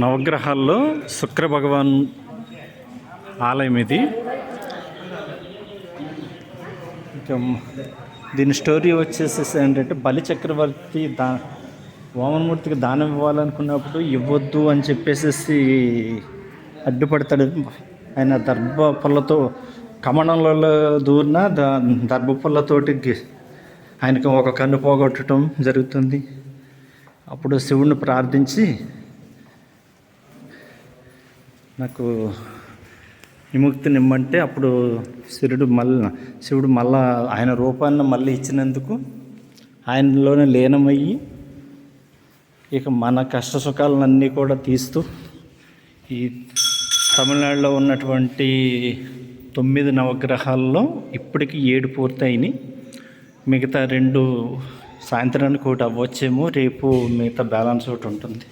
నవగ్రహాల్లో శుక్ర భగవాన్ ఆలయం ఇది. దీని స్టోరీ వచ్చేసేసి ఏంటంటే, బలి చక్రవర్తి వామనమూర్తికి దానం ఇవ్వాలనుకున్నప్పుడు ఇవ్వద్దు అని చెప్పేసి అడ్డుపడతాడు. ఆయన దర్భపుల్లతో కమలంలో దూరిన దర్భపుల్లతోటి ఆయనకు ఒక కన్ను పోగొట్టడం జరుగుతుంది. అప్పుడు శివుణ్ణి ప్రార్థించి నాకు విముక్తిని ఇమ్మంటే, అప్పుడు శివుడు మళ్ళా ఆయన రూపాన్ని మళ్ళీ ఇచ్చినందుకు ఆయనలోనే లీనమయ్యి ఇక మన కష్ట సుఖాలన్నీ కూడా తీస్తూ ఈ తమిళనాడులో ఉన్నటువంటి 9 నవగ్రహాల్లో ఇప్పటికి 7 పూర్తయినాయి. మిగతా 2 సాయంత్రానికి ఒకటి అవ్వచ్చేమో, రేపు మిగతా బ్యాలెన్స్ ఒకటి ఉంటుంది.